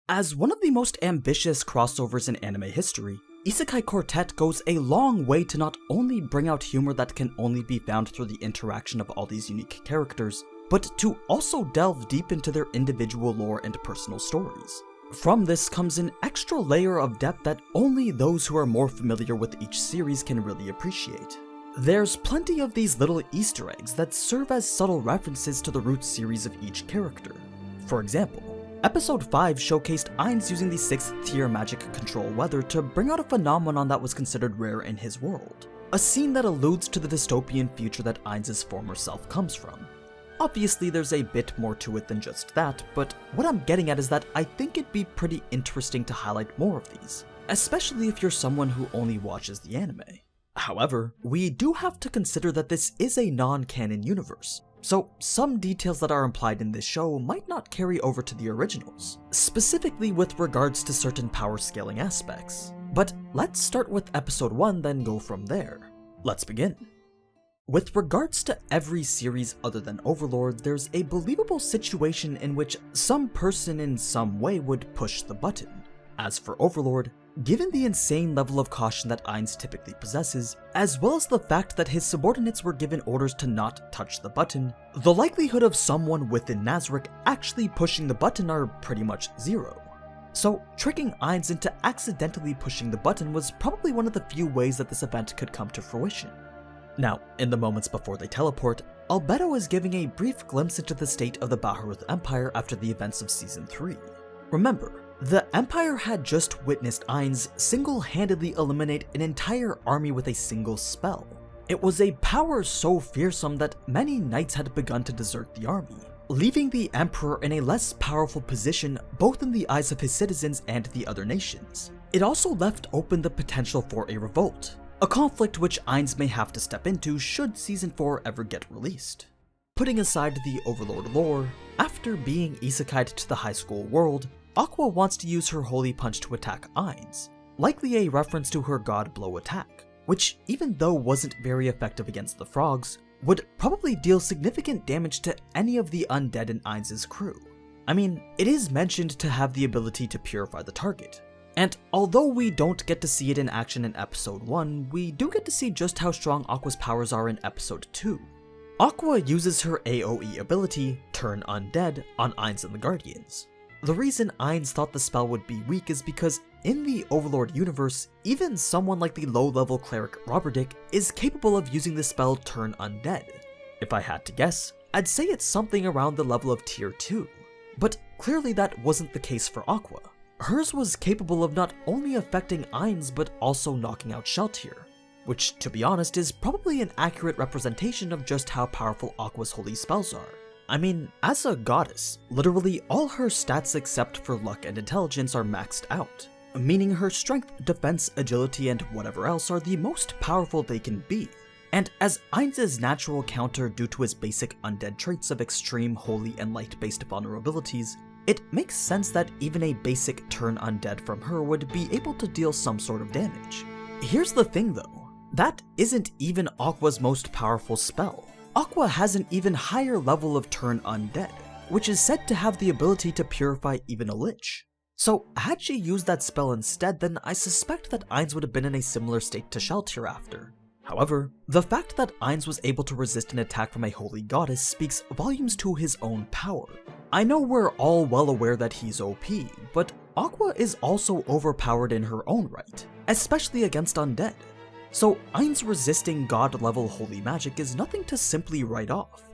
As one of the most ambitious crossovers in anime history, Isekai Quartet goes a long way to not only bring out humor that can only be found through the interaction of all these unique characters, but to also delve deep into their individual lore and personal stories. From this comes an extra layer of depth that only those who are more familiar with each series can really appreciate. There's plenty of these little Easter eggs that serve as subtle references to the root series of each character. For example, Episode 5 showcased Ainz using the 6th tier magic control weather to bring out a phenomenon that was considered rare in his world, a scene that alludes to the dystopian future that Ainz's former self comes from. Obviously there's a bit more to it than just that, but what I'm getting at is that I think it'd be pretty interesting to highlight more of these, especially if you're someone who only watches the anime. However, we do have to consider that this is a non-canon universe, so some details that are implied in this show might not carry over to the originals, specifically with regards to certain power scaling aspects. But let's start with episode 1, then go from there. Let's begin. With regards to every series other than Overlord, there's a believable situation in which some person in some way would push the button. As for Overlord, given the insane level of caution that Ainz typically possesses, as well as the fact that his subordinates were given orders to not touch the button, the likelihood of someone within Nazarick actually pushing the button are pretty much zero. So tricking Ainz into accidentally pushing the button was probably one of the few ways that this event could come to fruition. Now, in the moments before they teleport, Albedo is giving a brief glimpse into the state of the Baharuth Empire after the events of Season 3. Remember, the Empire had just witnessed Ainz single-handedly eliminate an entire army with a single spell. It was a power so fearsome that many knights had begun to desert the army, leaving the Emperor in a less powerful position both in the eyes of his citizens and the other nations. It also left open the potential for a revolt, a conflict which Ainz may have to step into should Season 4 ever get released. Putting aside the Overlord lore, after being isekai'd to the high school world, Aqua wants to use her Holy Punch to attack Ainz, likely a reference to her God Blow attack, which even though wasn't very effective against the frogs, would probably deal significant damage to any of the undead in Ainz's crew. I mean, it is mentioned to have the ability to purify the target, and although we don't get to see it in action in episode 1, we do get to see just how strong Aqua's powers are in episode 2. Aqua uses her AoE ability, Turn Undead, on Ainz and the Guardians. The reason Ainz thought the spell would be weak is because in the Overlord universe, even someone like the low-level cleric Roberdick is capable of using the spell Turn Undead. If I had to guess, I'd say it's something around the level of tier 2. But clearly that wasn't the case for Aqua. Hers was capable of not only affecting Ainz but also knocking out Sheltier, which to be honest is probably an accurate representation of just how powerful Aqua's holy spells are. I mean, as a goddess, literally all her stats except for luck and intelligence are maxed out, meaning her strength, defense, agility, and whatever else are the most powerful they can be. And as Ainz's natural counter due to his basic undead traits of extreme holy and light-based vulnerabilities, it makes sense that even a basic Turn Undead from her would be able to deal some sort of damage. Here's the thing though, that isn't even Aqua's most powerful spell. Aqua has an even higher level of Turn Undead, which is said to have the ability to purify even a lich. So had she used that spell instead, then I suspect that Ainz would have been in a similar state to Sheltier after. However, the fact that Ainz was able to resist an attack from a holy goddess speaks volumes to his own power. I know we're all well aware that he's OP, but Aqua is also overpowered in her own right, especially against undead. So Ainz resisting god-level holy magic is nothing to simply write off.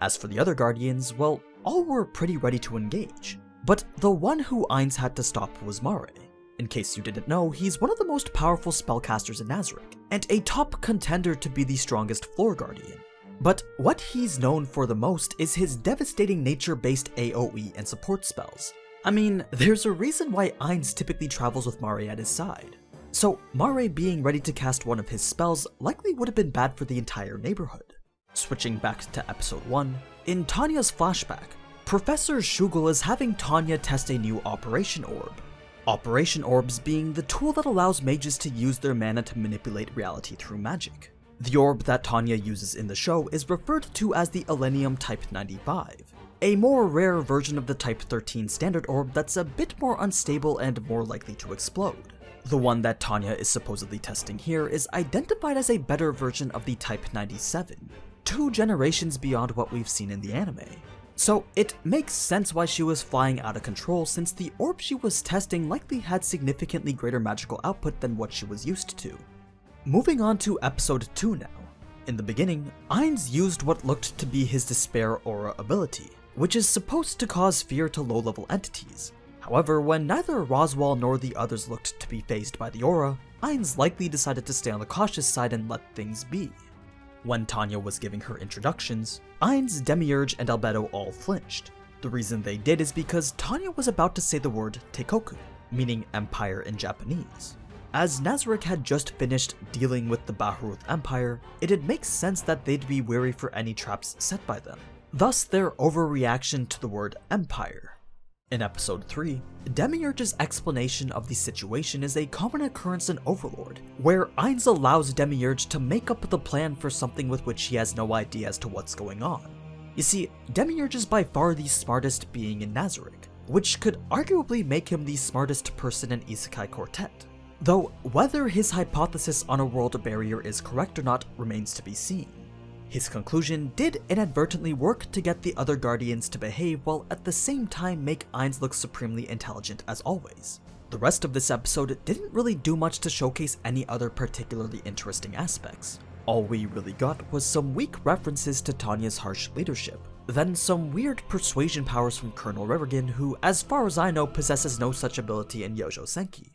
As for the other guardians, well, all were pretty ready to engage. But the one who Ainz had to stop was Mare. In case you didn't know, he's one of the most powerful spellcasters in Nazarick, and a top contender to be the strongest floor guardian. But what he's known for the most is his devastating nature-based AoE and support spells. I mean, there's a reason why Ainz typically travels with Mare at his side. So Mare being ready to cast one of his spells likely would have been bad for the entire neighborhood. Switching back to episode 1, in Tanya's flashback, Professor Shugel is having Tanya test a new Operation Orb. Operation Orbs being the tool that allows mages to use their mana to manipulate reality through magic. The orb that Tanya uses in the show is referred to as the Elenium Type 95, a more rare version of the Type 13 standard orb that's a bit more unstable and more likely to explode. The one that Tanya is supposedly testing here is identified as a better version of the Type 97, 2 generations beyond what we've seen in the anime. So it makes sense why she was flying out of control, since the orb she was testing likely had significantly greater magical output than what she was used to. Moving on to episode 2 now. In the beginning, Ainz used what looked to be his Despair Aura ability, which is supposed to cause fear to low-level entities. However, when neither Roswaal nor the others looked to be fazed by the aura, Ainz likely decided to stay on the cautious side and let things be. When Tanya was giving her introductions, Ainz, Demiurge, and Albedo all flinched. The reason they did is because Tanya was about to say the word Teikoku, meaning empire in Japanese. As Nazarick had just finished dealing with the Baharuth Empire, it'd make sense that they'd be wary for any traps set by them, thus their overreaction to the word empire. In episode 3, Demiurge's explanation of the situation is a common occurrence in Overlord, where Ainz allows Demiurge to make up the plan for something with which he has no idea as to what's going on. You see, Demiurge is by far the smartest being in Nazarick, which could arguably make him the smartest person in Isekai Quartet. Though whether his hypothesis on a world barrier is correct or not remains to be seen. His conclusion did inadvertently work to get the other Guardians to behave, while at the same time make Ainz look supremely intelligent as always. The rest of this episode didn't really do much to showcase any other particularly interesting aspects. All we really got was some weak references to Tanya's harsh leadership, then some weird persuasion powers from Colonel Revergan, who as far as I know possesses no such ability in YOUJO Senki.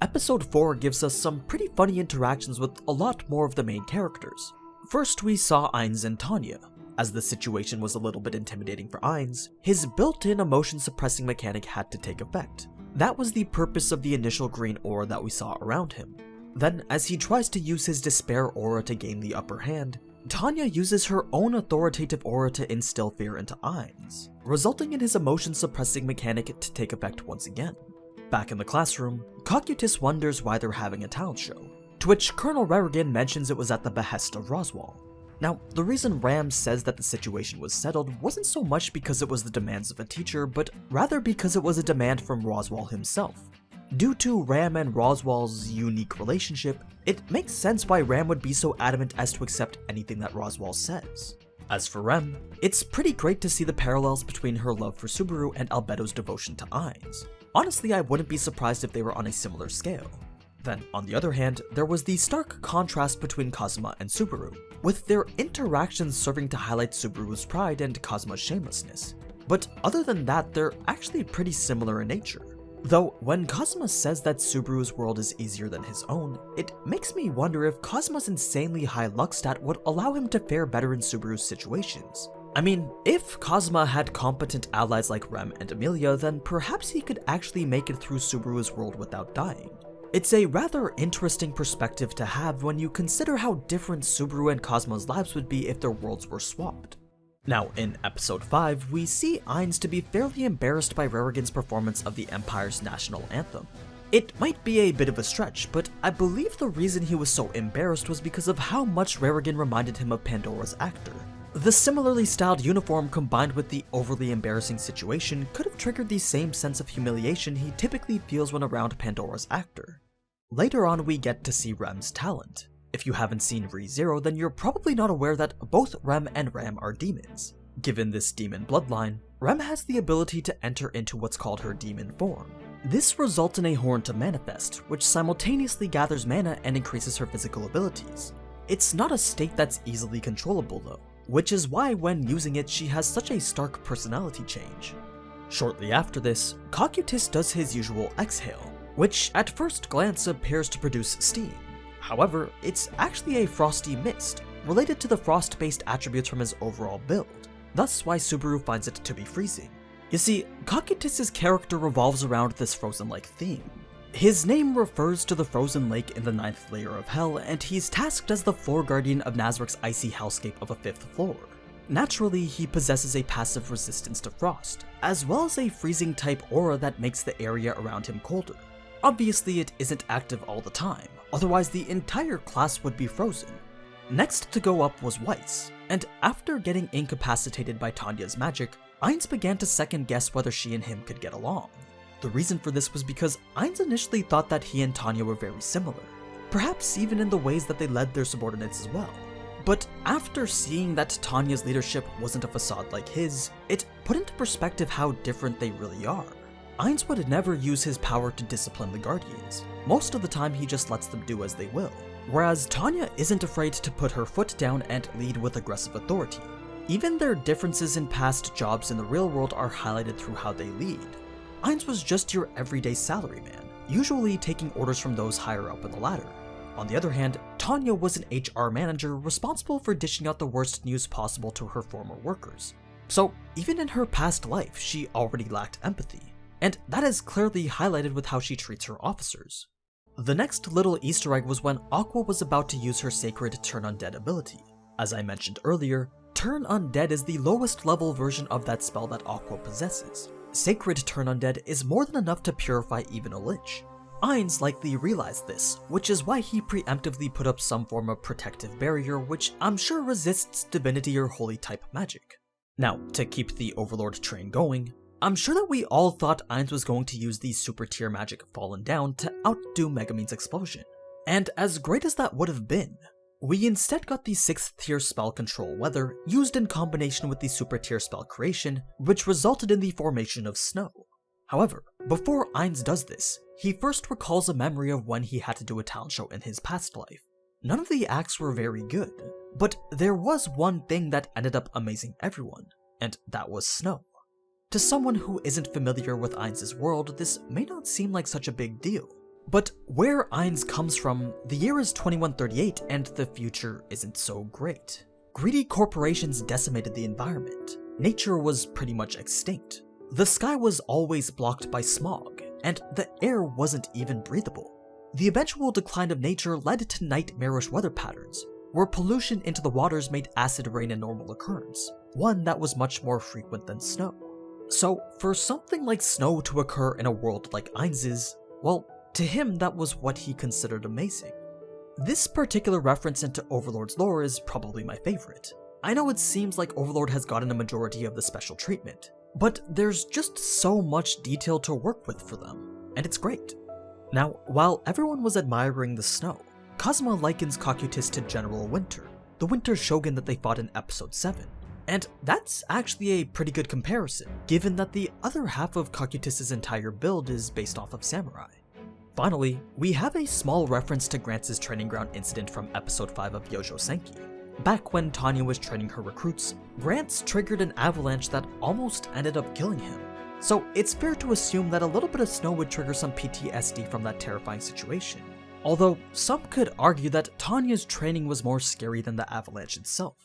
Episode 4 gives us some pretty funny interactions with a lot more of the main characters. First, we saw Ainz and Tanya. As the situation was a little bit intimidating for Ainz, his built-in emotion suppressing mechanic had to take effect. That was the purpose of the initial green aura that we saw around him. Then, as he tries to use his Despair Aura to gain the upper hand, Tanya uses her own authoritative aura to instill fear into Ainz, resulting in his emotion suppressing mechanic to take effect once again. Back in the classroom, Cocytus wonders why they're having a talent show, to which Colonel Revergan mentions it was at the behest of Roswaal. Now, the reason Ram says that the situation was settled wasn't so much because it was the demands of a teacher, but rather because it was a demand from Roswaal himself. Due to Ram and Roswaal's unique relationship, it makes sense why Ram would be so adamant as to accept anything that Roswaal says. As for Rem, it's pretty great to see the parallels between her love for Subaru and Albedo's devotion to Ainz. Honestly, I wouldn't be surprised if they were on a similar scale. Then, on the other hand, there was the stark contrast between Kazuma and Subaru, with their interactions serving to highlight Subaru's pride and Kazuma's shamelessness. But other than that, they're actually pretty similar in nature. Though, when Kazuma says that Subaru's world is easier than his own, it makes me wonder if Kazuma's insanely high luck stat would allow him to fare better in Subaru's situations. I mean, if Kazuma had competent allies like Rem and Emilia, then perhaps he could actually make it through Subaru's world without dying. It's a rather interesting perspective to have when you consider how different Subaru and Kazuma's lives would be if their worlds were swapped. Now, in episode 5, we see Ainz to be fairly embarrassed by Revergan's performance of the Empire's national anthem. It might be a bit of a stretch, but I believe the reason he was so embarrassed was because of how much Revergan reminded him of Pandora's actor. The similarly styled uniform combined with the overly embarrassing situation could have triggered the same sense of humiliation he typically feels when around Pandora's actor. Later on, we get to see Rem's talent. If you haven't seen Re:Zero, then you're probably not aware that both Rem and Ram are demons. Given this demon bloodline, Rem has the ability to enter into what's called her demon form. This results in a horn to manifest, which simultaneously gathers mana and increases her physical abilities. It's not a state that's easily controllable though, which is why when using it she has such a stark personality change. Shortly after this, Cocytus does his usual exhale, which at first glance appears to produce steam. However, it's actually a frosty mist, related to the frost-based attributes from his overall build, thus why Subaru finds it to be freezing. You see, Cocytus's character revolves around this frozen-like theme. His name refers to the frozen lake in the 9th layer of Hell, and he's tasked as the floor guardian of Nazarick's icy hellscape of a 5th floor. Naturally, he possesses a passive resistance to frost, as well as a freezing-type aura that makes the area around him colder. Obviously, it isn't active all the time, otherwise the entire class would be frozen. Next to go up was Weiss, and after getting incapacitated by Tanya's magic, Ainz began to second guess whether she and him could get along. The reason for this was because Ainz initially thought that he and Tanya were very similar, perhaps even in the ways that they led their subordinates as well. But after seeing that Tanya's leadership wasn't a facade like his, it put into perspective how different they really are. Ainz would never use his power to discipline the Guardians. Most of the time he just lets them do as they will, whereas Tanya isn't afraid to put her foot down and lead with aggressive authority. Even their differences in past jobs in the real world are highlighted through how they lead. Ainz was just your everyday salaryman, usually taking orders from those higher up in the ladder. On the other hand, Tanya was an HR manager responsible for dishing out the worst news possible to her former workers. So even in her past life, she already lacked empathy, and that is clearly highlighted with how she treats her officers. The next little Easter egg was when Aqua was about to use her sacred Turn Undead ability. As I mentioned earlier, Turn Undead is the lowest level version of that spell that Aqua possesses. Sacred Turn Undead is more than enough to purify even a lich. Ainz likely realized this, which is why he preemptively put up some form of protective barrier which I'm sure resists divinity or holy type magic. Now, to keep the Overlord train going, I'm sure that we all thought Ainz was going to use the super tier magic Fallen Down to outdo Megumin's explosion. And as great as that would have been, we instead got the 6th tier spell Control Weather used in combination with the super tier spell Creation, which resulted in the formation of snow. However, before Ainz does this, he first recalls a memory of when he had to do a talent show in his past life. None of the acts were very good, but there was one thing that ended up amazing everyone, and that was snow. To someone who isn't familiar with Ainz's world, this may not seem like such a big deal. But where Ainz comes from, the year is 2138 and the future isn't so great. Greedy corporations decimated the environment. Nature was pretty much extinct. The sky was always blocked by smog, and the air wasn't even breathable. The eventual decline of nature led to nightmarish weather patterns, where pollution into the waters made acid rain a normal occurrence, one that was much more frequent than snow. So, for something like snow to occur in a world like Ainz's, well, to him that was what he considered amazing. This particular reference into Overlord's lore is probably my favorite. I know it seems like Overlord has gotten a majority of the special treatment, but there's just so much detail to work with for them, and it's great. Now, while everyone was admiring the snow, Kazuma likens Cocytus to General Winter, the Winter Shogun that they fought in episode 7. And that's actually a pretty good comparison, given that the other half of Cocytus' entire build is based off of samurai. Finally, we have a small reference to Grantz's training ground incident from episode 5 of YOUJO Senki. Back when Tanya was training her recruits, Grantz triggered an avalanche that almost ended up killing him. So it's fair to assume that a little bit of snow would trigger some PTSD from that terrifying situation. Although some could argue that Tanya's training was more scary than the avalanche itself.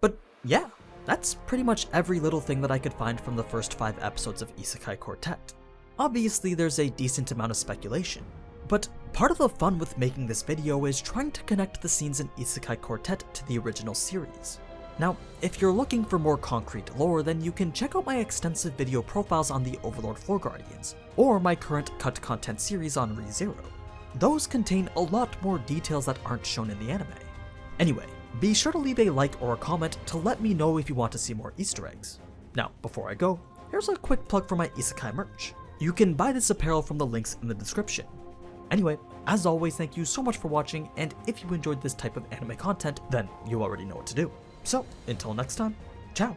But yeah, that's pretty much every little thing that I could find from the first 5 episodes of Isekai Quartet. Obviously there's a decent amount of speculation, but part of the fun with making this video is trying to connect the scenes in Isekai Quartet to the original series. Now, if you're looking for more concrete lore, then you can check out my extensive video profiles on the Overlord Floor Guardians, or my current cut content series on ReZero. Those contain a lot more details that aren't shown in the anime. Anyway, be sure to leave a like or a comment to let me know if you want to see more Easter eggs. Now, before I go, here's a quick plug for my Isekai merch. You can buy this apparel from the links in the description. Anyway, as always, thank you so much for watching, and if you enjoyed this type of anime content, then you already know what to do. So, until next time, ciao!